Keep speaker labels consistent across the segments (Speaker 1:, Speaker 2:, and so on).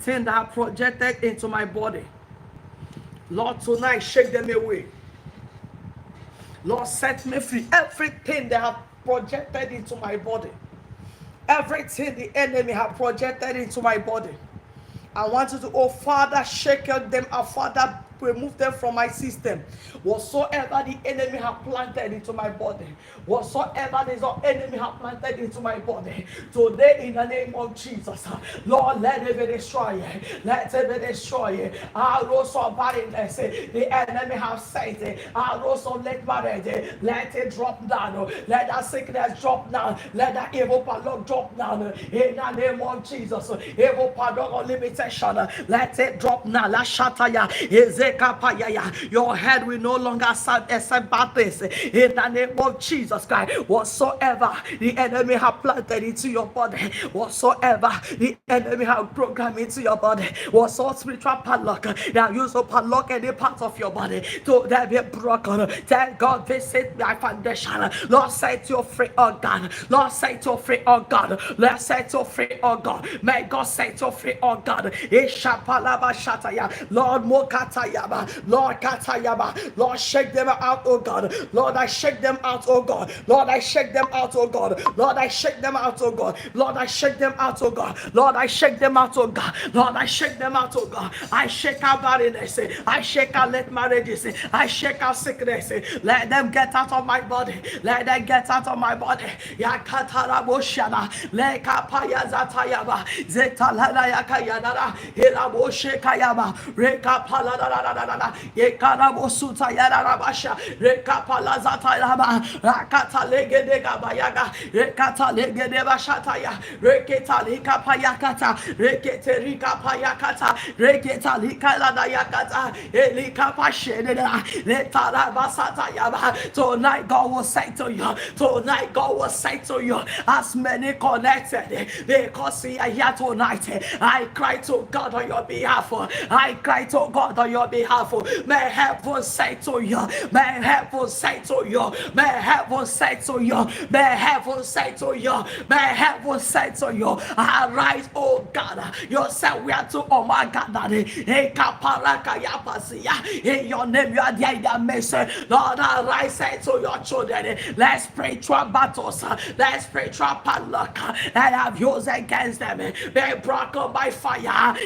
Speaker 1: Things that have projected into my body. Lord, tonight shake them away. Lord, set me free. Everything they have projected into my body, everything the enemy have projected into my body, I want you to, oh Father, shake them out, Father, remove them from my system. Whatsoever the enemy have planted into my body, whatsoever the enemy have planted into my body, today in the name of Jesus, Lord, let it be destroyed. Let it be destroyed. Arrows of barrenness, the enemy have said, arrows of late marriage, let it drop down. Let that sickness drop down. Let that evil padlock drop down. In the name of Jesus, evil padlock of limitation, let it drop now. La shataya, ezekapaya. Your head will no longer accept bad things. In the name of Jesus Christ, whatsoever the enemy have planted into your body, whatsoever the enemy have programmed into your body, whatsoever spiritual padlock that use to padlock any part of your body, to that be broken. Thank God, visit my foundation. Lord, set you free, oh God. Lord, set you free, oh God. Lord, set you free, oh God. May God set you free, oh God. Ishapalaba shataya. Lord, mokatayaba. Lord, katayaba. Lord, shake them out, oh God. Lord, I shake them out, oh God. Lord, I shake them out, oh God. Lord, I shake them out, oh God. Lord, I shake them out, oh God. Lord, I shake them out, oh God. Lord, I shake them out, oh God. I shake out barrenness. I shake out late marriages. I shake out sickness. Let them get out of my body. Let them get out of my body. Yakatara boshana. Leka paya zatayaba. Zetalana yakayana. Hiraboshe kayaba. Reka paladana. Yekara bosuta yarabasha. Reka palazatayaba. Rakata legede gabayaga. Rekata legede bashataya. Reketa lika payakata. Rekete rika payakata. Reketa lika lada yakata. Elika pasheneda. Letara basata yaba. Tonight God will say to you. Tonight God will say to you. As many connected, because He are here tonight. I cry to God on your behalf. I cry to God on your behalf. May heaven say to you. May heaven say to you. May heaven say to you. May heaven say to you. May heaven say to you. Arise, oh God. Yourself we are to, oh my God, Daddy. In your name you are there in the midst. Lord, arise, say to your children. Let's pray through battles. Let's pray through padlock that have used against them. Be broken by fire.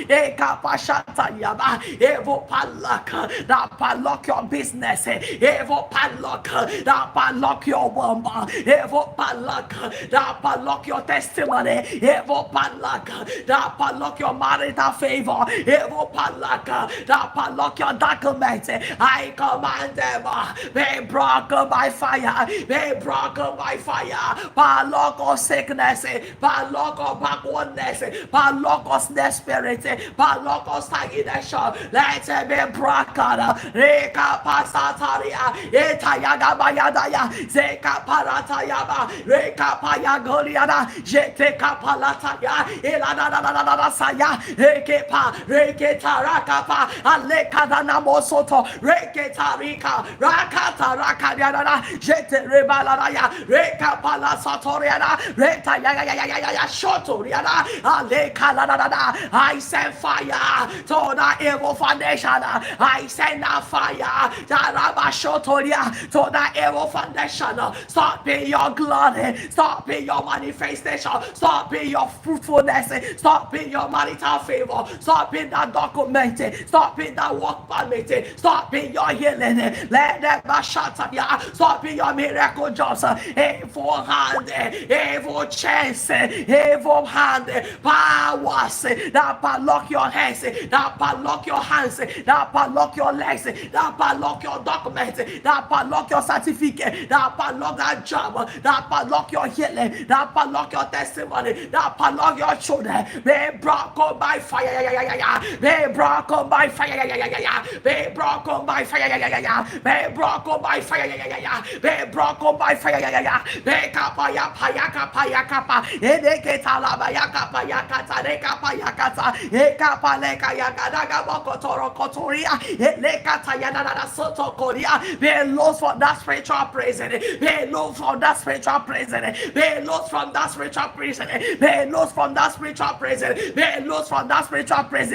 Speaker 1: Evil padlock that padlock your business. Evil padlock that padlock your womb. Evil padlock that padlock your testimony. Evil padlock that padlock your marital favor. Evil padlock that padlock your documents. I command them be broken by fire. Be broken by fire. Padlock of sickness. Padlock of backwardness. Padlock of spirit. Padlock of stagnation. Let it be broken. Reka pasataria. Etayaga bayadaya. Zeka paratayaba. Reka payagoliana. Jete kapalataya. Ilana saya. Rekepa. Reketarakapa. Alekadana mosoto. Reketarika. Rakata rakadiana. Jete rebalanaya. Reka palasatoriana. Reta ya shotoriana. Alekalanana. I send fire to the evil foundation. I send a fire to the evil foundation. Stop in your glory. Stop in your manifestation. Stop in your fruitfulness. Stop in your marital favor. Stop in the document. Stop in the work permit. Stop in your healing. Let them shut up. Stop in your miracle jobs. Evil hand. Evil chance. Evil hand. Powers that padlock your hands. That padlock your hands. That padlock your legs. That padlock your documents. That padlock your certificate. That padlock that job. That padlock your healing. That padlock your testimony. That padlock your children. Be broken by fire. Be broken by fire. Be broken by fire. Be broken by fire. Be broken by fire. Be kapaya paya kapaya kapa. Edeketa labaya kapaya kata. Rekapaya kata. Ekapaleka yakadaga bokotoro kotori. Korea, Soto Korea, be lost from that spiritual prison, be lost from that spiritual prison, be lost from that spiritual prison, be lost from that spiritual prison, be lost from that spiritual prison.